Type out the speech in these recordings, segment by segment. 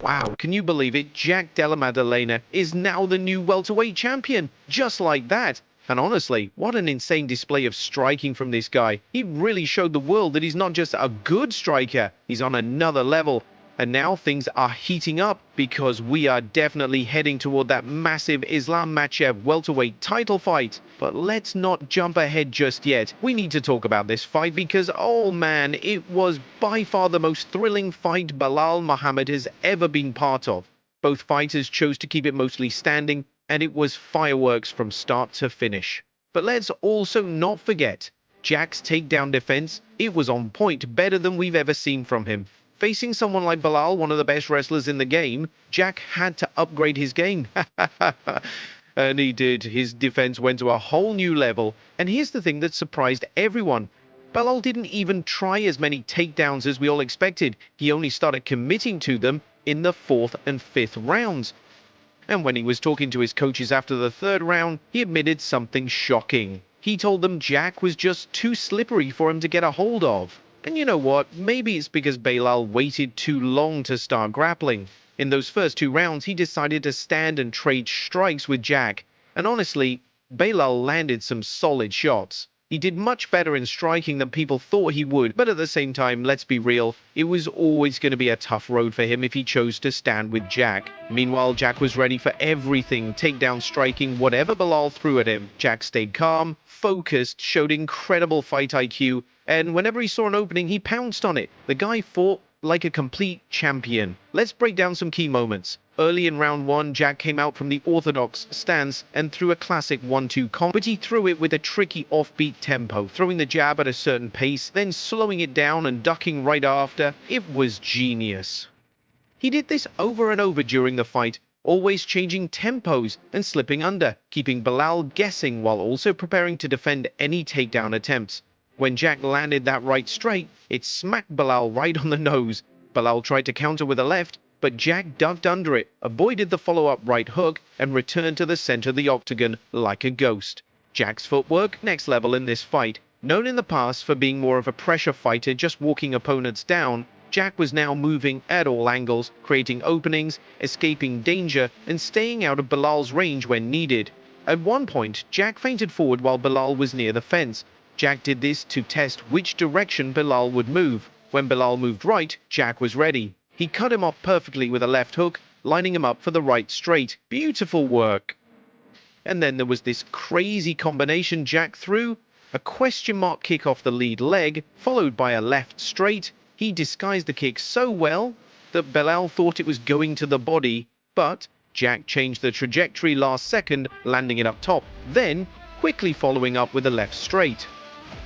Wow, can you believe it? Jack Della Maddalena is now the new welterweight champion. Just like that. And honestly, what an insane display of striking from this guy. He really showed the world that he's not just a good striker, he's on another level. And now things are heating up because we are definitely heading toward that massive Islam Makhachev welterweight title fight. But let's not jump ahead just yet. We need to talk about this fight because, oh man, it was by far the most thrilling fight Belal Muhammad has ever been part of. Both fighters chose to keep it mostly standing, and it was fireworks from start to finish. But let's also not forget Jack's takedown defense. It was on point, better than we've ever seen from him. Facing someone like Belal, one of the best wrestlers in the game, Jack had to upgrade his game. And he did. His defense went to a whole new level. And here's the thing that surprised everyone. Belal didn't even try as many takedowns as we all expected. He only started committing to them in the 4th and 5th rounds. And when he was talking to his coaches after the 3rd round, he admitted something shocking. He told them Jack was just too slippery for him to get a hold of. And you know what? Maybe it's because Belal waited too long to start grappling. In those first 2 rounds, he decided to stand and trade strikes with Jack. And honestly, Belal landed some solid shots. He did much better in striking than people thought he would, but at the same time, let's be real, it was always going to be a tough road for him if he chose to stand with Jack. Meanwhile, Jack was ready for everything, takedown striking, whatever Belal threw at him. Jack stayed calm, focused, showed incredible fight IQ, and whenever he saw an opening, he pounced on it. The guy fought like a complete champion. Let's break down some key moments. Early in round 1, Jack came out from the orthodox stance and threw a classic 1-2 combo, but he threw it with a tricky offbeat tempo, throwing the jab at a certain pace, then slowing it down and ducking right after. It was genius. He did this over and over during the fight, always changing tempos and slipping under, keeping Belal guessing while also preparing to defend any takedown attempts. When Jack landed that right straight, it smacked Belal right on the nose. Belal tried to counter with a left, but Jack ducked under it, avoided the follow-up right hook, and returned to the center of the octagon like a ghost. Jack's footwork, next level in this fight. Known in the past for being more of a pressure fighter, just walking opponents down, Jack was now moving at all angles, creating openings, escaping danger, and staying out of Belal's range when needed. At one point, Jack feinted forward while Belal was near the fence. Jack did this to test which direction Belal would move. When Belal moved right, Jack was ready. He cut him off perfectly with a left hook, lining him up for the right straight. Beautiful work. And then there was this crazy combination Jack threw. A question mark kick off the lead leg, followed by a left straight. He disguised the kick so well that Belal thought it was going to the body, but Jack changed the trajectory last second, landing it up top, then quickly following up with a left straight.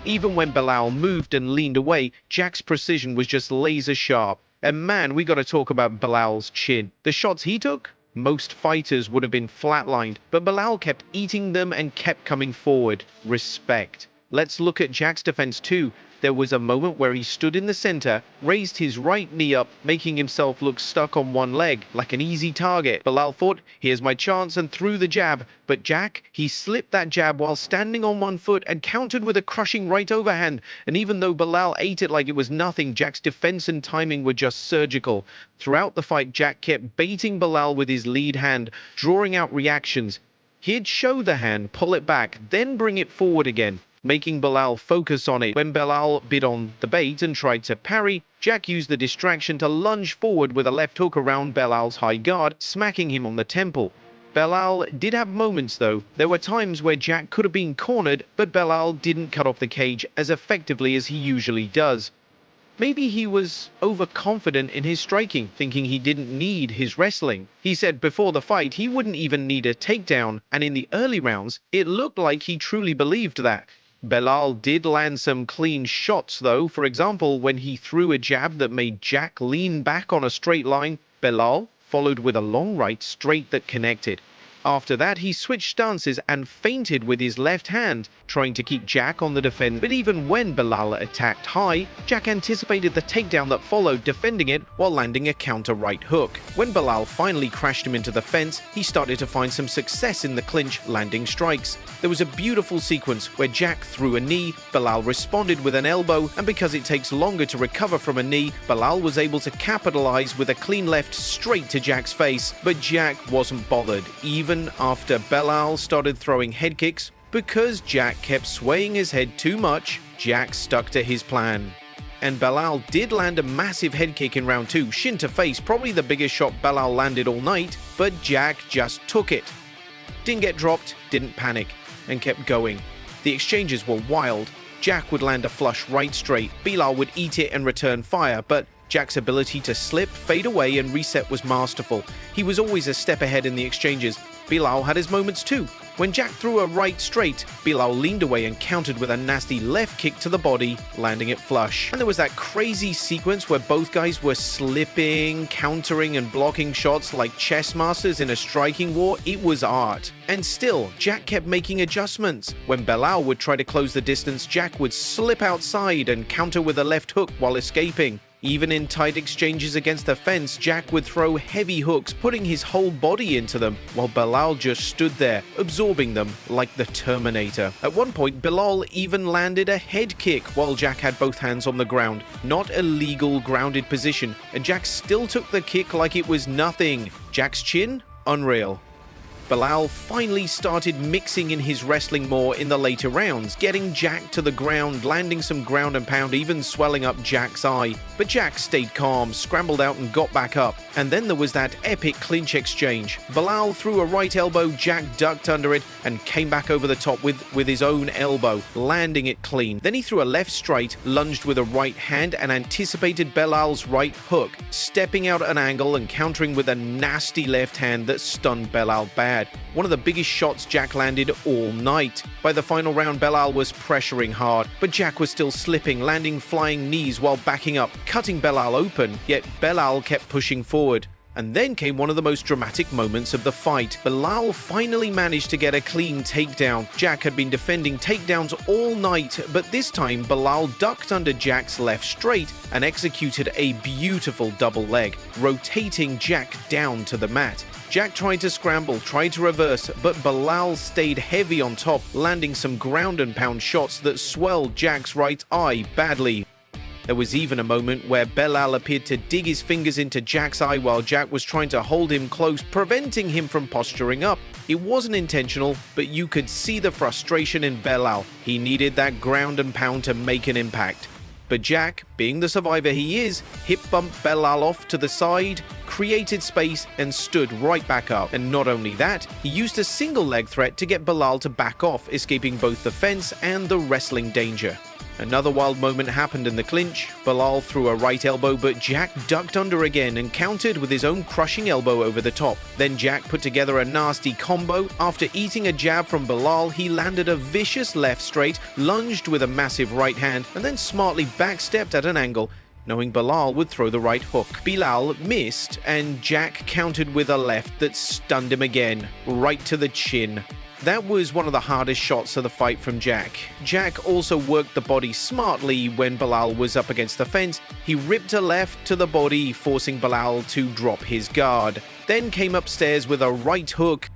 Even when Belal moved and leaned away, Jack's precision was just laser sharp. And man, we gotta talk about Belal's chin. The shots he took, most fighters would have been flatlined, but Belal kept eating them and kept coming forward. Respect. Let's look at Jack's defense too. There was a moment where he stood in the center, raised his right knee up, making himself look stuck on one leg, like an easy target. Belal thought, here's my chance, and threw the jab. But Jack, he slipped that jab while standing on one foot and countered with a crushing right overhand. And even though Belal ate it like it was nothing, Jack's defense and timing were just surgical. Throughout the fight, Jack kept baiting Belal with his lead hand, drawing out reactions. He'd show the hand, pull it back, then bring it forward again, making Belal focus on it. When Belal bit on the bait and tried to parry, Jack used the distraction to lunge forward with a left hook around Belal's high guard, smacking him on the temple. Belal did have moments though. There were times where Jack could have been cornered, but Belal didn't cut off the cage as effectively as he usually does. Maybe he was overconfident in his striking, thinking he didn't need his wrestling. He said before the fight he wouldn't even need a takedown, and in the early rounds, it looked like he truly believed that. Belal did land some clean shots though. For example, when he threw a jab that made Jack lean back on a straight line, Belal followed with a long right straight that connected. After that, he switched stances and feinted with his left hand, trying to keep Jack on the defense. But even when Belal attacked high, Jack anticipated the takedown that followed, defending it while landing a counter right hook. When Belal finally crashed him into the fence, he started to find some success in the clinch, landing strikes. There was a beautiful sequence where Jack threw a knee, Belal responded with an elbow, and because it takes longer to recover from a knee, Belal was able to capitalize with a clean left straight to Jack's face. But Jack wasn't bothered, even after Belal started throwing head kicks. Because Jack kept swaying his head too much, Jack stuck to his plan. And Belal did land a massive head kick in round 2, shin to face, probably the biggest shot Belal landed all night, but Jack just took it. Didn't get dropped, didn't panic, and kept going. The exchanges were wild. Jack would land a flush right straight, Belal would eat it and return fire, but Jack's ability to slip, fade away, and reset was masterful. He was always a step ahead in the exchanges. Belal had his moments too. When Jack threw a right straight, Belal leaned away and countered with a nasty left kick to the body, landing it flush. And there was that crazy sequence where both guys were slipping, countering, and blocking shots like chess masters in a striking war. It was art. And still, Jack kept making adjustments. When Belal would try to close the distance, Jack would slip outside and counter with a left hook while escaping. Even in tight exchanges against the fence, Jack would throw heavy hooks, putting his whole body into them, while Belal just stood there, absorbing them like the Terminator. At one point, Belal even landed a head kick while Jack had both hands on the ground. Not a legal grounded position, and Jack still took the kick like it was nothing. Jack's chin? Unreal. Belal finally started mixing in his wrestling more in the later rounds, getting Jack to the ground, landing some ground and pound, even swelling up Jack's eye. But Jack stayed calm, scrambled out and got back up. And then there was that epic clinch exchange. Belal threw a right elbow, Jack ducked under it and came back over the top with his own elbow, landing it clean. Then he threw a left straight, lunged with a right hand and anticipated Belal's right hook, stepping out at an angle and countering with a nasty left hand that stunned Belal bad. One of the biggest shots Jack landed all night. By the final round, Belal was pressuring hard, but Jack was still slipping, landing flying knees while backing up, cutting Belal open, yet Belal kept pushing forward. And then came one of the most dramatic moments of the fight. Belal finally managed to get a clean takedown. Jack had been defending takedowns all night, but this time Belal ducked under Jack's left straight and executed a beautiful double leg, rotating Jack down to the mat. Jack tried to scramble, tried to reverse, but Belal stayed heavy on top, landing some ground and pound shots that swelled Jack's right eye badly. There was even a moment where Belal appeared to dig his fingers into Jack's eye while Jack was trying to hold him close, preventing him from posturing up. It wasn't intentional, but you could see the frustration in Belal. He needed that ground and pound to make an impact. But Jack, being the survivor he is, hip-bumped Belal off to the side, created space, and stood right back up. And not only that, he used a single leg threat to get Belal to back off, escaping both the fence and the wrestling danger. Another wild moment happened in the clinch. Belal threw a right elbow, but Jack ducked under again and countered with his own crushing elbow over the top. Then Jack put together a nasty combo. After eating a jab from Belal, he landed a vicious left straight, lunged with a massive right hand, and then smartly backstepped at an angle, knowing Belal would throw the right hook. Belal missed, and Jack countered with a left that stunned him again, right to the chin. That was one of the hardest shots of the fight from Jack. Jack also worked the body smartly when Belal was up against the fence. He ripped a left to the body, forcing Belal to drop his guard. Then came upstairs with a right hook.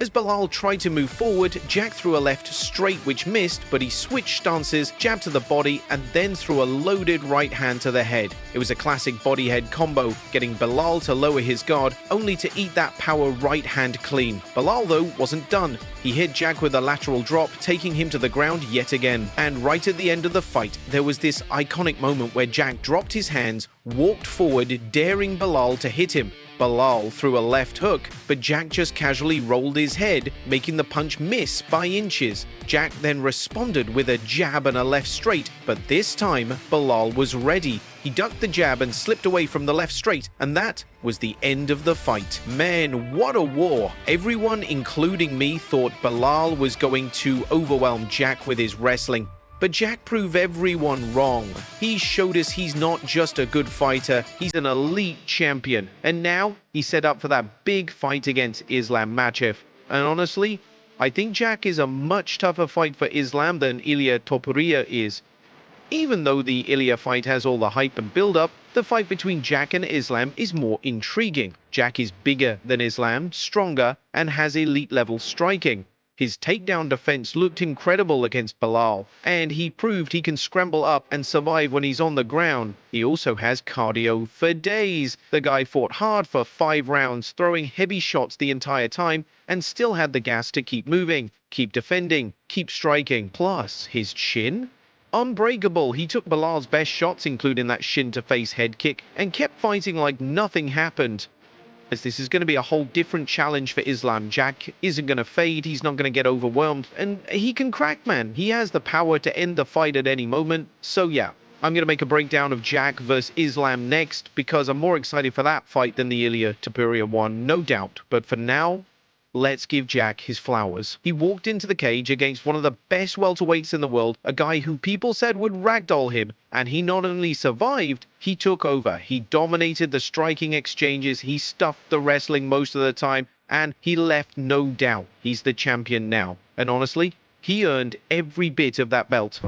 As Belal tried to move forward, Jack threw a left straight which missed, but he switched stances, jabbed to the body, and then threw a loaded right hand to the head. It was a classic body-head combo, getting Belal to lower his guard, only to eat that power right hand clean. Belal, though, wasn't done. He hit Jack with a lateral drop, taking him to the ground yet again. And right at the end of the fight, there was this iconic moment where Jack dropped his hands, walked forward, daring Belal to hit him. Belal threw a left hook, but Jack just casually rolled his head, making the punch miss by inches. Jack then responded with a jab and a left straight, but this time Belal was ready. He ducked the jab and slipped away from the left straight, and that was the end of the fight. Man, what a war! Everyone, including me, thought Belal was going to overwhelm Jack with his wrestling. But Jack proved everyone wrong. He showed us he's not just a good fighter, he's an elite champion. And now he's set up for that big fight against Islam Makhachev. And honestly, I think Jack is a much tougher fight for Islam than Ilia Topuria is. Even though the Ilia fight has all the hype and build-up, the fight between Jack and Islam is more intriguing. Jack is bigger than Islam, stronger, and has elite-level striking. His takedown defense looked incredible against Belal, and he proved he can scramble up and survive when he's on the ground. He also has cardio for days. The guy fought hard for 5 rounds, throwing heavy shots the entire time, and still had the gas to keep moving, keep defending, keep striking. Plus, his chin? Unbreakable. He took Bilal's best shots, including that shin-to-face head kick, and kept fighting like nothing happened. As this is going to be a whole different challenge for Islam. Jack isn't going to fade, he's not going to get overwhelmed, and he can crack, man. He has the power to end the fight at any moment. So yeah, I'm going to make a breakdown of Jack versus Islam next, because I'm more excited for that fight than the Ilia Topuria one, no doubt. But for now, let's give Jack his flowers. He walked into the cage against one of the best welterweights in the world, a guy who people said would ragdoll him, and he not only survived, he took over. He dominated the striking exchanges, he stuffed the wrestling most of the time, and he left no doubt he's the champion now. And honestly, he earned every bit of that belt.